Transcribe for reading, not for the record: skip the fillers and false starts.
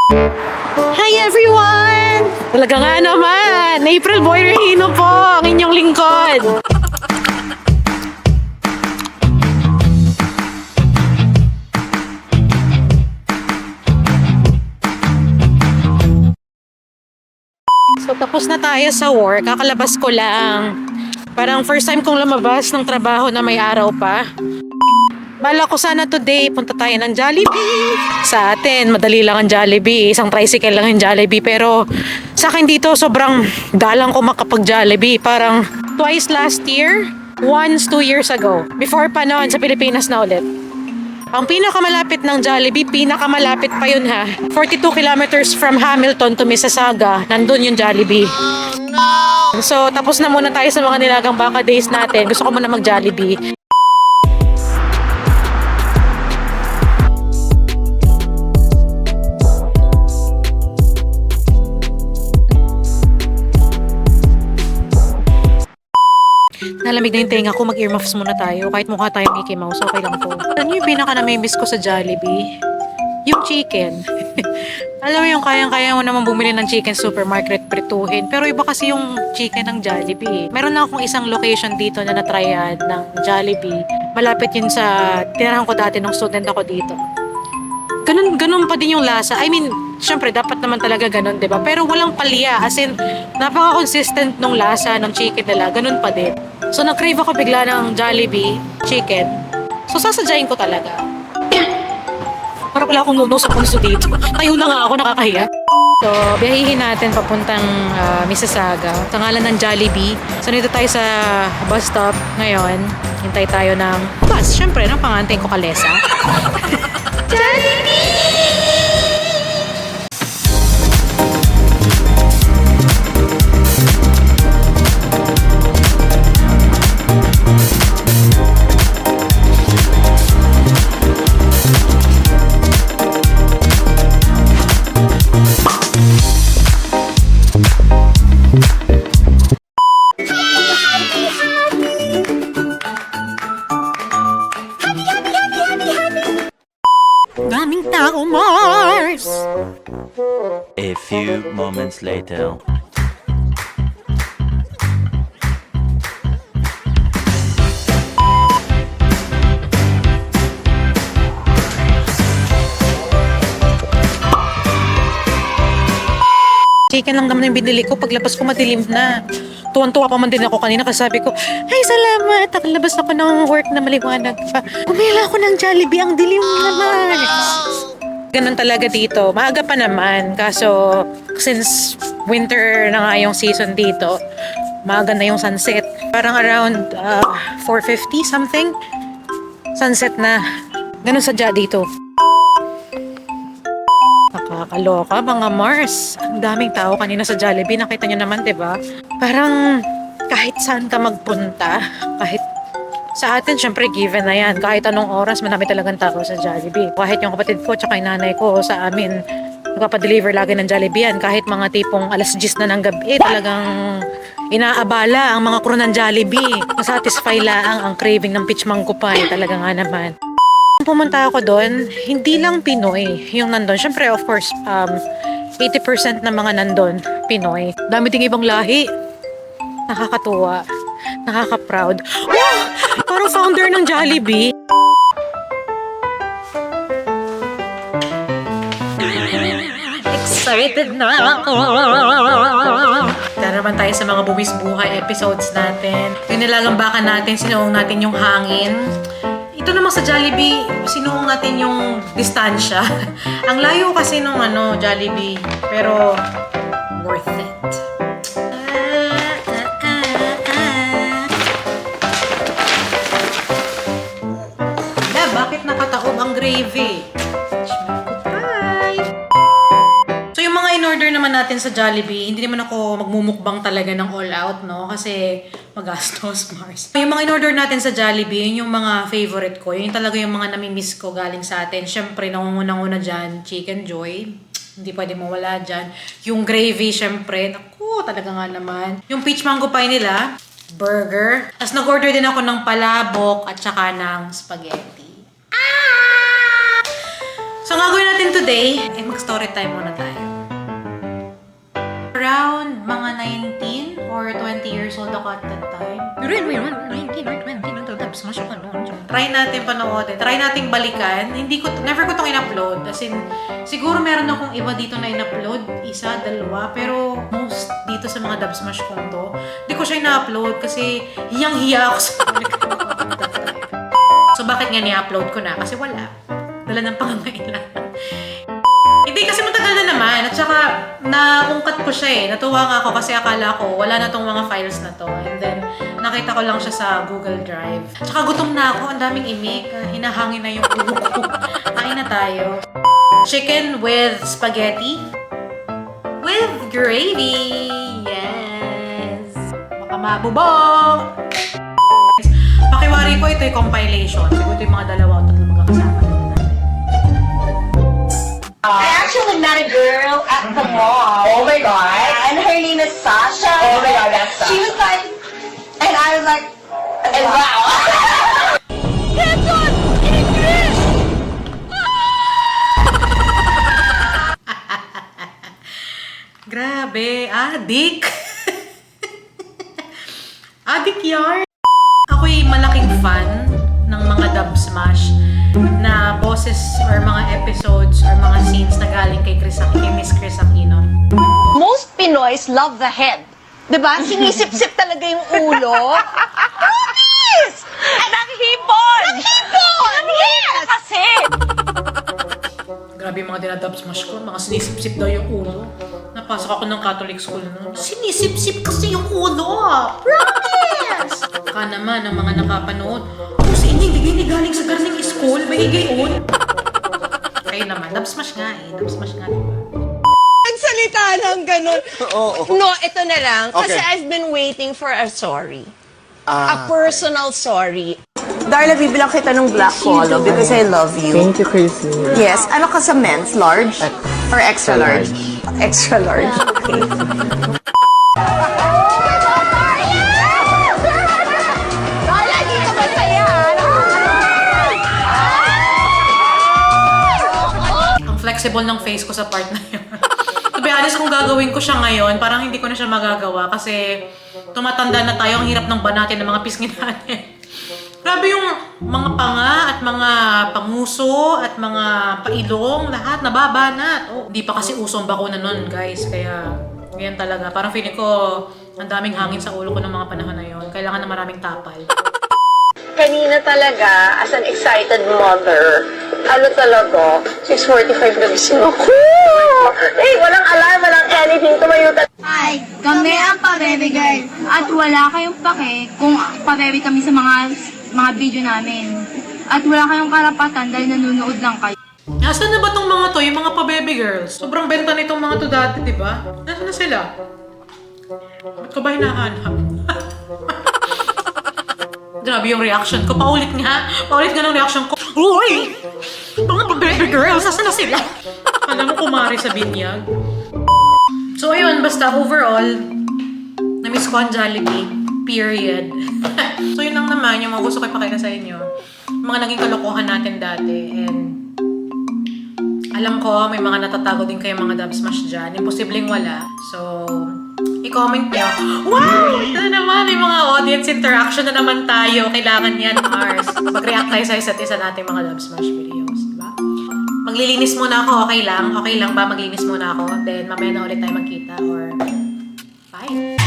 Hi everyone! Talaga nga naman! April Boy Regino po, ang inyong lingkod. So tapos na tayo sa work, kakalabas ko lang. Parang first time kong lumabas ng trabaho na may araw pa. Bala ko sana today, punta tayo ng Jollibee. Sa atin, madali lang ang Jollibee. Isang tricycle lang yung Jollibee. Pero sa akin dito, sobrang dalang ko makapag-Jollibee. Parang twice last year, once 2 years ago. Before pa noon, sa Pilipinas na ulit. Ang pinakamalapit ng Jollibee, pinakamalapit pa yun ha. 42 kilometers from Hamilton to Mississauga, nandun yung Jollibee. So, tapos na muna tayo sa mga nilagang baka days natin. Gusto ko muna mag-Jollibee. Nalamig na yung tenga ko, mag-earmuffs muna tayo. Kahit mukha tayong Mickey Mouse, okay lang po. Ano yung pinaka-namimiss ko sa Jollibee? Yung chicken. Alam mo yung kayang-kaya mo naman bumili ng chicken supermarket, prituhin. Pero iba kasi yung chicken ng Jollibee. Meron na akong isang location dito na natryan ng Jollibee. Malapit yun sa tinirahan ko dati nung student ako dito. Ganun pa din yung lasa. I mean, syempre, dapat naman talaga ganun, di ba? Pero walang palya. As in, napaka-consistent nung lasa ng chicken nila. Ganun pa din. So, nag-crave ako bigla ng Jollibee chicken. So, sasadyain ko talaga. Para pala akong nuno sa punso dito. Tayo na nga ako, nakakahiya. So, biyahihin natin papuntang Mississauga. Sa ngalan ng Jollibee. So, nito tayo sa bus stop ngayon. Hintay tayo ng bus. Syempre, nang pangantayin ko kalesa. Jollibee! Daming tao, Mars! A few moments later. Chicken lang naman yung binili ko. Paglabas ko madilim na. Tuwan-tuwa pa man din ako kanina kasi sabi ko, ay salamat, nakalabas ako ng work na maliwanag pa. Kumila ako ng Jollibee, ang dilim naman. Ganun talaga dito. Maaga pa naman. Kaso, since winter na nga yung season dito, maaga na yung sunset. Parang around 4:50 something. Sunset na. Ganun sadya dito. Nakakaloka mga Mars. Ang daming tao kanina sa Jollibee. Nakita nyo naman, diba? Parang kahit saan ka magpunta, kahit sa atin, syempre given na yan. Kahit anong oras, marami talagang tao sa Jollibee. Kahit yung kapatid ko, tsaka yung nanay ko sa amin, nagpapadeliver lagi ng Jollibee yan. Kahit mga tipong alas 10 na ng gabi, talagang inaabala ang mga crew ng Jollibee. Masatisfy lang ang craving ng peach mango pie. Talaga nga naman. Pumunta ako doon, hindi lang Pinoy yung nandun. Siyempre, of course, 80% ng mga nandun, Pinoy. Dami ding ibang lahi. Nakakatuwa. Nakaka-proud. Oh! Parang founder ng Jollibee. Excited na ako! Tara naman tayo sa mga buwis buhay episodes natin. Yung nilalambakan natin, sinuong natin yung hangin. Ito naman sa Jollibee, sinuong natin yung distansya. Ang layo kasi nung Jollibee, pero worth it. Bakit nakataob ang gravy? So yung mga in-order naman natin sa Jollibee, hindi naman ako magmumukbang talaga ng all out, no? Kasi magastos, Mars. Yung mga in-order natin sa Jollibee, yun yung mga favorite ko. Yun talaga yung mga namimiss ko galing sa atin. Siyempre, nangungunang-una dyan, Chicken Joy. Hindi pwede mawala dyan. Yung gravy, siyempre. Naku, talaga nga naman. Yung peach mango pie nila, burger. Tapos nag-order din ako ng palabok at saka ng spaghetti. So So, ang gagawin natin today, ay mag-story time muna tayo. Around mga 19 or 20 years old ako at that time. Really, 19 or 20, smash ako noon. Try natin panoodin. Try natin balikan. Never ko itong in-upload. As in, siguro meron akong iba dito na in-upload. Isa, dalawa. Pero most dito sa mga dub smash ko to, hindi ko siya in-upload kasi hiyang-hiya ako sa So, bakit nga ni-upload ko na? Kasi wala. Dala ng pangangailangan. Hindi, kasi matagal na naman. At saka, naungkat ko siya eh. Natuwa nga ako kasi akala ko, wala na tong mga files na to. And then, nakita ko lang siya sa Google Drive. At saka, gutom na ako. Ang daming imik. Hinahangin na yung ulo ko. Kain na tayo. Chicken with spaghetti. With gravy. Yes. Baka mabubog. Pakiwari ko, ito yung compilation. Siguro ito yung mga dalawa o tatlo magkakasama. I actually met a girl at the mall. Oh my God. And her name is Sasha. Oh my God, that's She was like, and I was like, and wow. Grabe, adik. Adik yarn. Ako'y malaking fan ng mga dub smash na boses or mga episodes or mga scenes na galing kay Miss Chris Aquino. Most Pinoys love the head. Diba? Sinisip-sip talaga yung ulo. Yes! And ang hipon! Ang hipon! Yes! Kasi! Grabe yung mga dinadub smash ko, mga sinisip-sip daw yung ulo. Napasok ako ng Catholic school noon. Sinisip-sip kasi yung ulo! Promise! Baka naman ang mga nakapanood, kung sa inyo hindi galing sa gardening school, may igayon. Kayo naman, dub smash nga eh. Dub smash nga diba? Nagsalita ng ganun. No, ito na lang. Kasi Okay. I've been waiting for a sorry. Ah, A personal sorry. Darla, bibilang kita ng black polo because I love you. Thank you, Chrissy. Yes. Ano ka sa men's? Large? Or extra large? Extra large. Okay. Darla, dito masaya. Ang flexible ng face ko sa part na yun. To be honest, kung gagawin ko siya ngayon, parang hindi ko na siya magagawa kasi tumatanda na tayo, ang hirap ng banatin ng mga pisngi natin. Grabe yung mga panga at mga panguso at mga pailong, lahat nababanat. Oh, hindi pa kasi uso ang bakuna nun, guys. Kaya, ganyan talaga. Parang feeling ko, ang daming hangin sa ulo ko ng mga panahon na yun. Kailangan na maraming tapal. Kanina talaga, as an excited mother, ano talaga, 6:45 na gising ako. Eh, walang alarm, walang anything, tumayo ka. Hi, kami ang Pabebe Girl at wala kayong pake kung pabebe kami sa mga video namin. At wala kayong karapatan dahil nanonood lang kayo. Nasaan na ba tong mga to, yung mga pa-baby girls? Sobrang benta nitong mga to dati, di ba? Nasaan na sila? Ba't ko ba hinahanap? Grabe yung reaction ko. Paulit nga ng reaction ko. Uy! Mga pa-baby girls, nasaan na sila? Alam mo, kumari sa binyag. So ayun, basta overall, na-miss ko ang Jollibee. Period. So yun lang naman, yung mga gusto ko ipakita sa inyo. Yung mga naging kalokohan natin dati. And alam ko, may mga natatago din kayo mga dub smash dyan. Imposibleng wala. So, i-comment nyo. Wow! Ito na naman, may mga audience interaction na naman tayo. Kailangan yan, Mars. Mag-react tayo sa isa't isa nating mga dub smash videos. Diba? Maglilinis muna ako, okay lang? Okay lang ba? Maglinis muna ako. Then, mamaya na ulit tayo magkita. Or, bye!